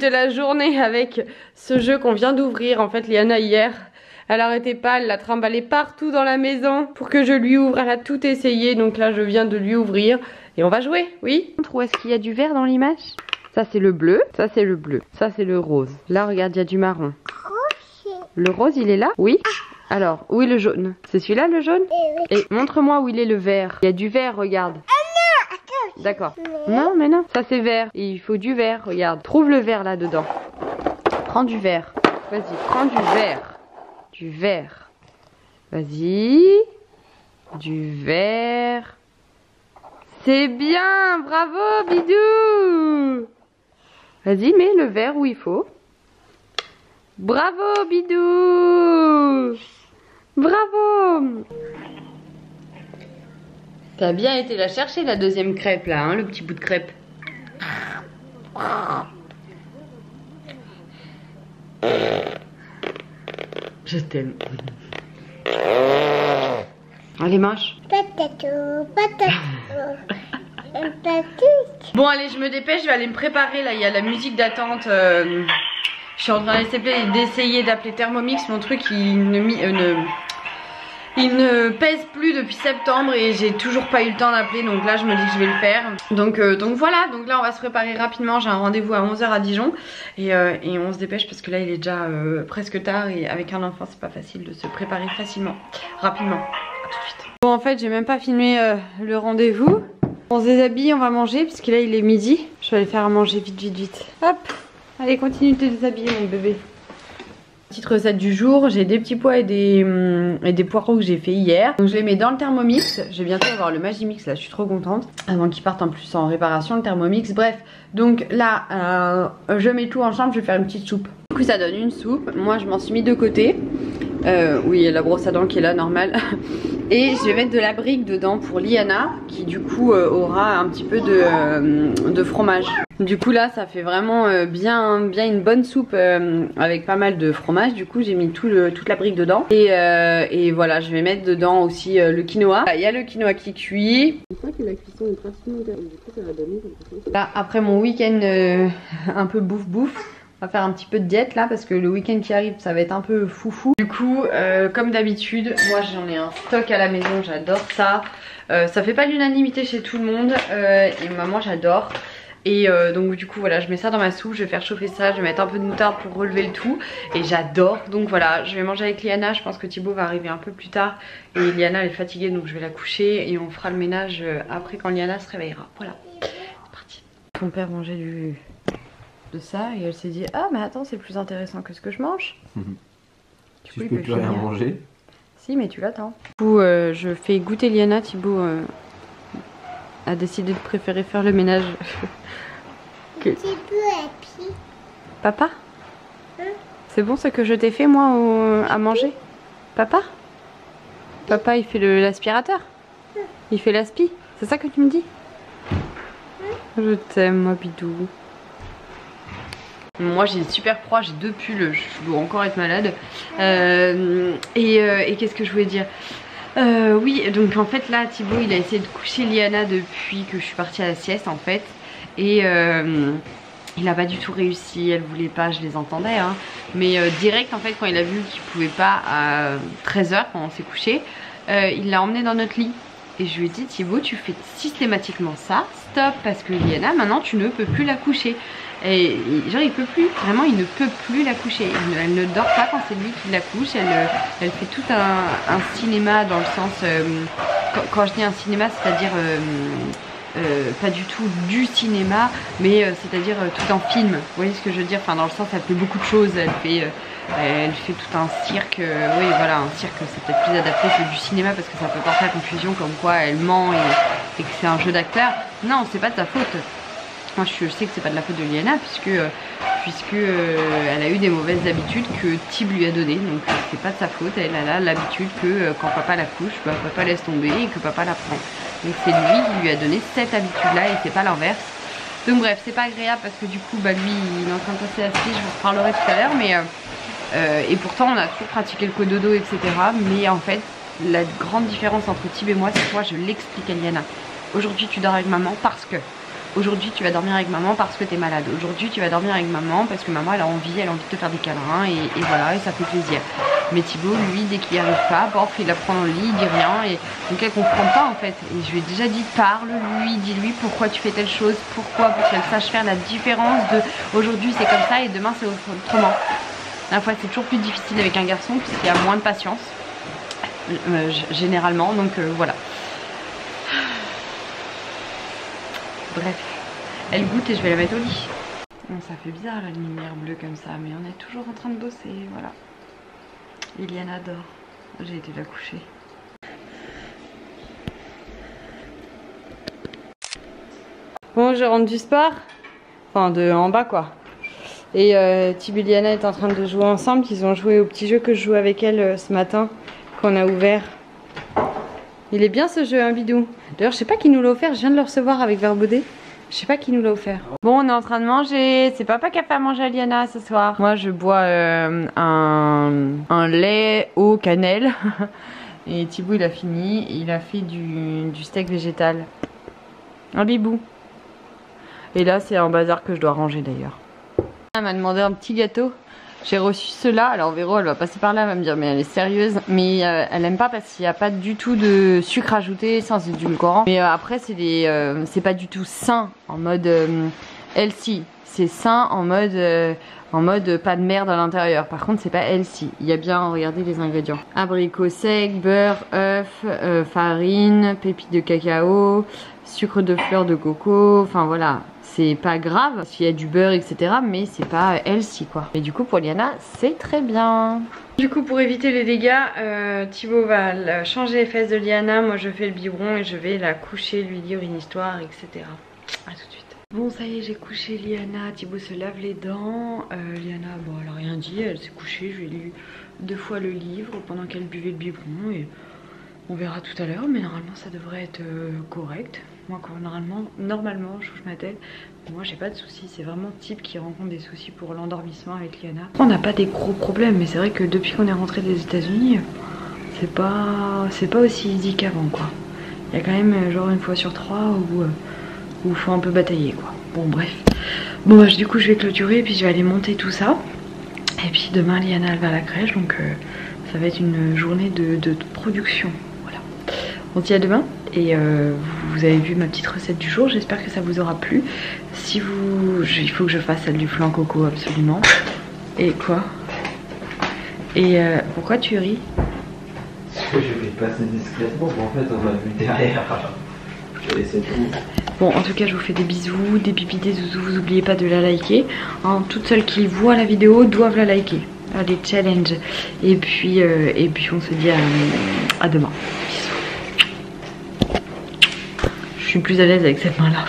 débute la journée avec ce jeu qu'on vient d'ouvrir. En fait, Liana hier, elle arrêtait pas, elle l'a trimballé partout dans la maison pour que je lui ouvre. Elle a tout essayé, donc là je viens de lui ouvrir et on va jouer, oui. Où est-ce qu'il y a du vert dans l'image? Ça c'est le bleu, ça c'est le bleu, ça c'est le rose. Là regarde, il y a du marron. Le rose il est là? Oui. Alors, où est le jaune? C'est celui-là le jaune? Et montre-moi où il est le vert. Il y a du vert, regarde. D'accord. Non, mais non, ça c'est vert. Et il faut du vert, regarde. Trouve le vert là-dedans. Prends du vert. Vas-y, prends du vert. Du vert. Vas-y. Du vert. C'est bien, bravo Bidou. Vas-y, mets le vert où il faut. Bravo Bidou. Bravo. T'as bien été la chercher la deuxième crêpe là, hein, le petit bout de crêpe. Je t'aime. Allez, mange. Bon allez, je me dépêche, je vais aller me préparer là, il y a la musique d'attente. Je suis en train d'essayer d'appeler Thermomix, mon truc il ne pèse plus depuis septembre et j'ai toujours pas eu le temps d'appeler, donc là je me dis que je vais le faire. Donc voilà, donc là on va se préparer rapidement, j'ai un rendez-vous à 11 h à Dijon et on se dépêche parce que là il est déjà presque tard et avec un enfant c'est pas facile de se préparer rapidement. À tout de suite. Bon en fait j'ai même pas filmé le rendez-vous. On se déshabille, on va manger puisque là il est midi. Je vais aller faire à manger vite. Hop, allez continue de te déshabiller mon bébé. Petite recette du jour, j'ai des petits pois et des poireaux que j'ai fait hier. Donc je les mets dans le Thermomix. Je vais bientôt avoir le Magimix là, je suis trop contente. Avant qu'ils partent en plus en réparation le Thermomix. Bref, donc là je mets tout ensemble, je vais faire une petite soupe. Du coup ça donne une soupe, moi je m'en suis mis de côté. Oui, il y a la brosse à dents qui est là, normal. Et je vais mettre de la brique dedans pour Liana, qui du coup aura un petit peu de fromage. Du coup là ça fait vraiment bien une bonne soupe avec pas mal de fromage. Du coup j'ai mis toute la brique dedans. Et voilà, je vais mettre dedans aussi le quinoa. Il y a le quinoa qui cuit. Je crois que la cuisson est pratiquement terminée. Du coup ça va donner quelque chose. Là après mon week-end un peu bouffe. On va faire un petit peu de diète là parce que le week-end qui arrive ça va être un peu foufou. Du coup comme d'habitude moi j'en ai un stock à la maison, j'adore ça. Ça fait pas l'unanimité chez tout le monde et moi j'adore. Et donc du coup voilà, je mets ça dans ma soupe, je vais faire chauffer ça, je vais mettre un peu de moutarde pour relever le tout. Et j'adore, donc voilà, je vais manger avec Liana, je pense que Thibaut va arriver un peu plus tard. Et Liana elle est fatiguée donc je vais la coucher et on fera le ménage après quand Liana se réveillera. Voilà, c'est parti. Ton père mangeait de ça et elle s'est dit ah mais attends c'est plus intéressant que ce que je mange. Du coup, je peux plus rien manger. Si mais tu l'attends. Du coup je fais goûter Liana, Thibaut a décidé de préférer faire le ménage que... Papa c'est bon ce que je t'ai fait moi à manger? Papa il fait l'aspirateur? Il fait l'aspi? C'est ça que tu me dis? Je t'aime moi Bidou. Moi j'ai super froid, j'ai 2 pulls, je dois encore être malade. Et qu'est-ce que je voulais dire? Oui, donc en fait là Thibaut il a essayé de coucher Liana depuis que je suis partie à la sieste en fait. Et il a pas du tout réussi, elle voulait pas, je les entendais hein. Mais direct en fait quand il a vu qu'il pouvait pas à 13 h quand on s'est couché, il l'a emmené dans notre lit. Et je lui ai dit Thibaut tu fais systématiquement ça, stop parce que Liana maintenant tu ne peux plus la coucher. Et genre il peut plus, vraiment il ne peut plus la coucher. Elle ne dort pas quand c'est lui qui la couche. Elle fait tout un cinéma dans le sens quand je dis un cinéma c'est-à-dire pas du tout du cinéma mais c'est-à-dire tout un film. Vous voyez ce que je veux dire? Enfin dans le sens elle fait beaucoup de choses. Elle fait tout un cirque. Oui voilà, un cirque c'est peut-être plus adapté que du cinéma parce que ça peut porter à confusion comme quoi elle ment et que c'est un jeu d'acteur. Non c'est pas de ta faute. Moi je sais que c'est pas de la faute de Liana puisque elle a eu des mauvaises habitudes que Thib lui a données. Donc c'est pas de sa faute, elle a l'habitude que quand papa la couche, bah, papa laisse tomber et que papa la prend. Donc c'est lui qui lui a donné cette habitude là et c'est pas l'inverse. Donc bref c'est pas agréable parce que du coup bah lui il est en train de passer la spie, je vous reparlerai tout à l'heure mais et pourtant on a toujours pratiqué le cododo etc. Mais en fait la grande différence entre Thib et moi c'est que moi je l'explique à Liana. Aujourd'hui tu dors avec maman parce que aujourd'hui tu vas dormir avec maman parce que t'es malade. Aujourd'hui tu vas dormir avec maman parce que maman elle a envie de te faire des câlins et voilà, et ça fait plaisir. Mais Thibaut, lui, dès qu'il n'y arrive pas, bof, il la prend dans le lit, il dit rien. Et donc elle comprend pas en fait. Et je lui ai déjà dit, parle-lui, dis-lui pourquoi tu fais telle chose, pourquoi, pour qu'elle sache faire la différence de aujourd'hui c'est comme ça et demain c'est autrement. La fois c'est toujours plus difficile avec un garçon puisqu'il y a moins de patience, généralement, donc voilà. Bref, elle goûte et je vais la mettre au lit. Bon, ça fait bizarre la lumière bleue comme ça, mais on est toujours en train de bosser, voilà. Liliana dort, j'ai été la coucher. Bon, je rentre du sport, enfin de en bas quoi. Et Thibaut et Liliana est en train de jouer ensemble. Ils ont joué au petit jeu que je joue avec elle ce matin, qu'on a ouvert. Il est bien ce jeu, hein, Bidou. D'ailleurs, je sais pas qui nous l'a offert, je viens de le recevoir avec Verbaudet. Je sais pas qui nous l'a offert. Bon, on est en train de manger. C'est papa qui a fait à manger à Liana ce soir. Moi, je bois un lait au cannelle. Et Thibaut, il a fini. Il a fait du steak végétal. Un bibou. Et là, c'est un bazar que je dois ranger d'ailleurs. Elle m'a demandé un petit gâteau. J'ai reçu cela. Alors Véro, elle va passer par là, elle va me dire mais elle est sérieuse. Mais elle aime pas parce qu'il n'y a pas du tout de sucre ajouté sans édulcorant. Mais après c'est pas du tout sain en mode healthy. C'est sain en mode pas de merde à l'intérieur. Par contre c'est pas healthy. Il y a bien, regardez les ingrédients. Abricot sec, beurre, œuf, farine, pépites de cacao, sucre de fleur de coco. Enfin voilà. C'est pas grave s'il y a du beurre etc, mais c'est pas healthy quoi. Et du coup pour Liana c'est très bien. Du coup pour éviter les dégâts, Thibaut va changer les fesses de Liana. Moi je fais le biberon et je vais la coucher, lui dire une histoire etc. A tout de suite. Bon ça y est, j'ai couché Liana, Thibaut se lave les dents. Liana bon elle a rien dit, elle s'est couchée. Je lui ai lu 2 fois le livre pendant qu'elle buvait le biberon et on verra tout à l'heure, mais normalement ça devrait être correct. Moi quand normalement je couche ma tête, moi j'ai pas de soucis, c'est vraiment type qui rencontre des soucis pour l'endormissement avec Liana. On n'a pas des gros problèmes, mais c'est vrai que depuis qu'on est rentré des États-Unis, c'est pas aussi easy qu'avant quoi. Il y a quand même genre 1 fois sur 3 où faut un peu batailler quoi. Bon bref. Bon bah, du coup je vais clôturer et puis je vais aller monter tout ça. Et puis demain Liana elle va à la crèche, donc ça va être une journée de production. Voilà. On se dit à demain. Et vous avez vu ma petite recette du jour, j'espère que ça vous aura plu. Si vous... il faut que je fasse celle du flan coco absolument. Et quoi? Et pourquoi tu ris? Parce que je vais passer discrètement, mais en fait on m'a vu derrière. Je vais laisser tout. Bon en tout cas je vous fais des bisous, des pipis, des zouzous, vous n'oubliez pas de la liker. Hein, toutes celles qui voient la vidéo doivent la liker. Allez challenge. Et puis on se dit à demain. Je suis plus à l'aise avec cette main là.